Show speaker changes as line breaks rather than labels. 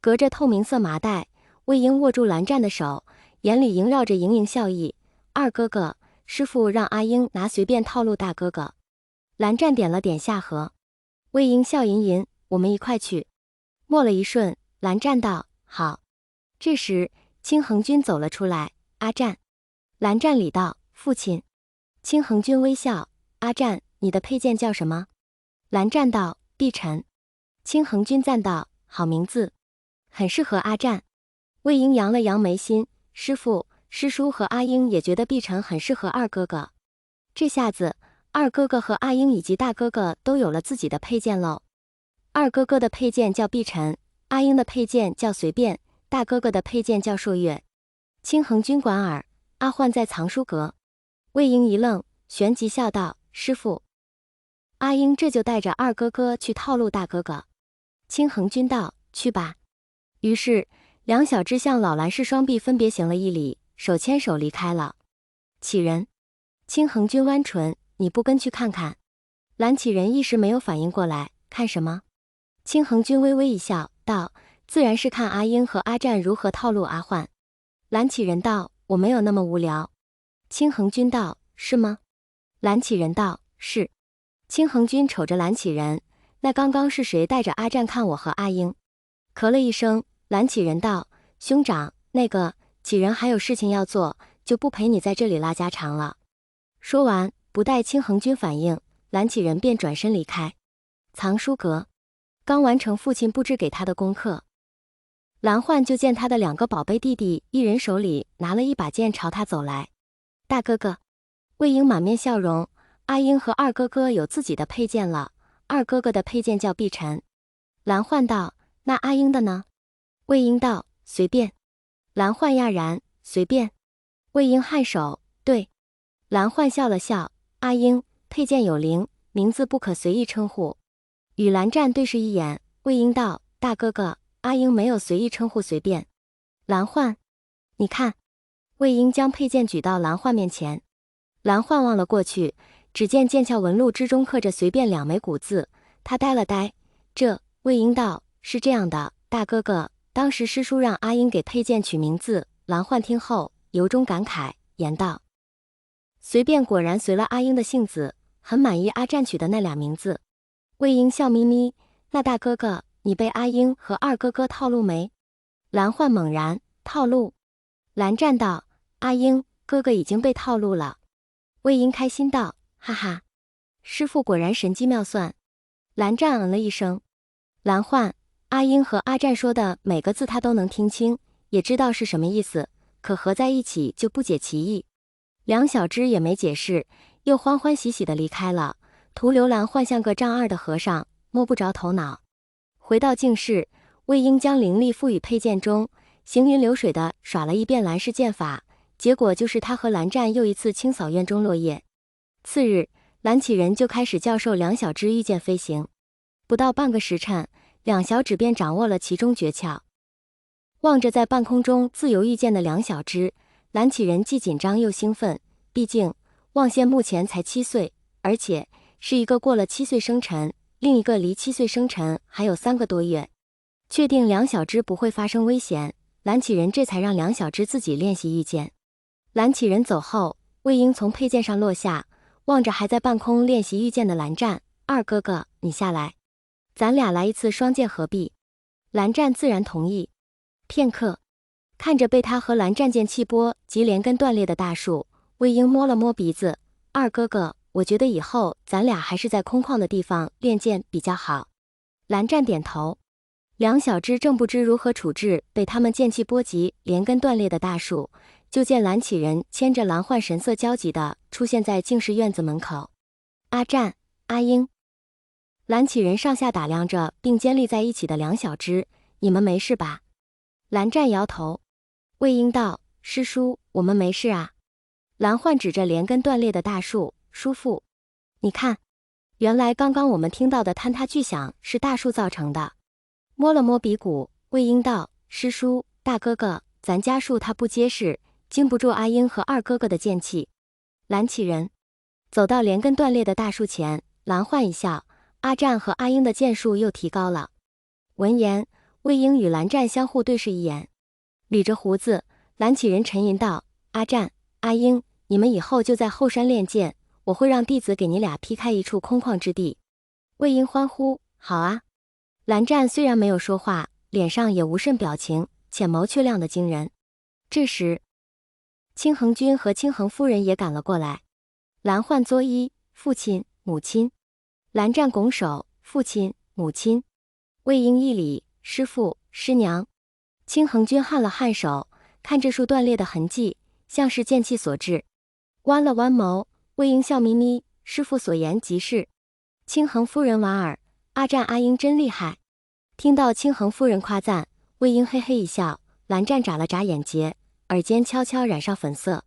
隔着透明色麻袋，魏婴握住蓝湛的手，眼里萦绕着盈盈笑意。二哥哥，师傅让阿英拿随便套路大哥哥。蓝湛点了点下颌。魏婴笑吟吟，我们一块去。默了一瞬，蓝湛道：好。这时，青恒君走了出来。阿湛。蓝湛礼道：父亲。青恒君微笑：阿湛，你的佩剑叫什么？蓝湛道：碧晨。青恒君赞道：好名字，很适合阿湛。魏婴扬了扬眉心，师父、师叔和阿英也觉得碧晨很适合二哥哥。这下子，二哥哥和阿英以及大哥哥都有了自己的佩剑喽。二哥哥的佩剑叫碧晨，阿英的佩剑叫随便，大哥哥的佩剑叫朔月。青恒君管耳，阿焕在藏书阁。魏婴一愣，旋即笑道：师父。阿英这就带着二哥哥去套路大哥哥。青恒君道：去吧。于是两小只向老蓝氏双臂分别行了一礼，手牵手离开了。启人。青恒君弯唇：你不跟去看看？蓝启人一时没有反应过来，看什么？青恒君微微一笑，道：自然是看阿英和阿湛如何套路阿焕。蓝启人道：我没有那么无聊。青恒君道：是吗？蓝启人道：是。青恒君瞅着蓝启人，那刚刚是谁带着阿湛看我和阿英？咳了一声，蓝启人道：兄长，那个启人还有事情要做，就不陪你在这里拉家常了。说完，不待青恒君反应，蓝启人便转身离开。藏书阁，刚完成父亲布置给他的功课，蓝焕就见他的两个宝贝弟弟一人手里拿了一把剑朝他走来。大哥哥。魏婴满面笑容，阿英和二哥哥有自己的佩剑了，二哥哥的佩剑叫碧晨。蓝焕道：那阿英的呢？魏婴道：随便。蓝焕讶然：随便？魏婴颔首：对。蓝焕笑了笑：阿英，佩剑有灵，名字不可随意称呼。与蓝湛对视一眼，魏婴道：大哥哥，阿英没有随意称呼随便。蓝焕，你看。魏婴将佩剑举到蓝焕面前。蓝焕望了过去，只见剑鞘纹路之中刻着随便两枚古字，他呆了呆。魏婴道：是这样的，大哥哥，当时师叔让阿英给佩剑取名字。蓝焕听后由衷感慨，言道：随便果然随了阿英的性子，很满意阿湛取的那俩名字。魏婴笑眯眯：那大哥哥，你被阿英和二哥哥套路没？蓝焕猛然：套路？蓝湛道：阿英哥哥已经被套路了。魏婴开心道：哈哈，师父果然神机妙算。蓝湛嗯了一声。蓝焕：阿英和阿湛说的每个字他都能听清，也知道是什么意思，可合在一起就不解其意。两小只也没解释，又欢欢喜喜地离开了，徒留蓝焕像个丈二的和尚，摸不着头脑。回到净室，魏婴将灵力赋予佩剑中，行云流水地耍了一遍蓝氏剑法，结果就是他和蓝湛又一次清扫院中落叶。次日，蓝启人就开始教授两小只御剑飞行，不到半个时辰，两小指便掌握了其中诀窍。望着在半空中自由御剑的两小只，蓝启人既紧张又兴奋，毕竟望仙目前才7岁，而且是一个过了7岁生辰，另一个离7岁生辰还有3个多月。确定两小只不会发生危险，蓝启人这才让两小只自己练习御剑。蓝启人走后，魏婴从佩剑上落下，望着还在半空练习御剑的蓝湛：二哥哥，你下来，咱俩来一次双剑合璧。蓝湛自然同意。片刻，看着被他和蓝湛剑气波及连根断裂的大树，魏婴摸了摸鼻子：二哥哥，我觉得以后咱俩还是在空旷的地方练剑比较好。蓝湛点头。两小只正不知如何处置被他们剑气波及连根断裂的大树，就见蓝启人牵着蓝焕神色焦急地出现在净室院子门口。阿湛、阿英。蓝启人上下打量着并肩立在一起的两小只：你们没事吧？蓝湛摇头。魏婴道：师叔，我们没事啊。蓝焕指着连根断裂的大树：叔父，你看，原来刚刚我们听到的坍塌巨响是大树造成的。摸了摸鼻骨，魏婴道：师叔，大哥哥，咱家树它不结实，经不住阿英和二哥哥的剑气。蓝启人走到连根断裂的大树前，蓝焕一笑：阿湛和阿英的剑术又提高了。闻言，魏婴与蓝湛相互对视一眼，捋着胡子，蓝启仁沉吟道：“阿湛、阿英，你们以后就在后山练剑，我会让弟子给你俩劈开一处空旷之地。”魏婴欢呼：“好啊！”蓝湛虽然没有说话，脸上也无甚表情，浅眸却亮得惊人。这时，青衡君和青衡夫人也赶了过来。蓝焕作揖：“父亲、母亲。”蓝湛拱手：“父亲、母亲。”魏婴一礼：“师父、师娘。”青衡君颔了颔首，看这处断裂的痕迹，像是剑气所致，弯了弯眸。魏婴笑眯眯：“师父所言极是。”青衡夫人莞尔：“阿湛、阿英真厉害。”听到青衡夫人夸赞，魏婴嘿嘿一笑。蓝湛眨了眨眼睫，耳尖悄悄染上粉色。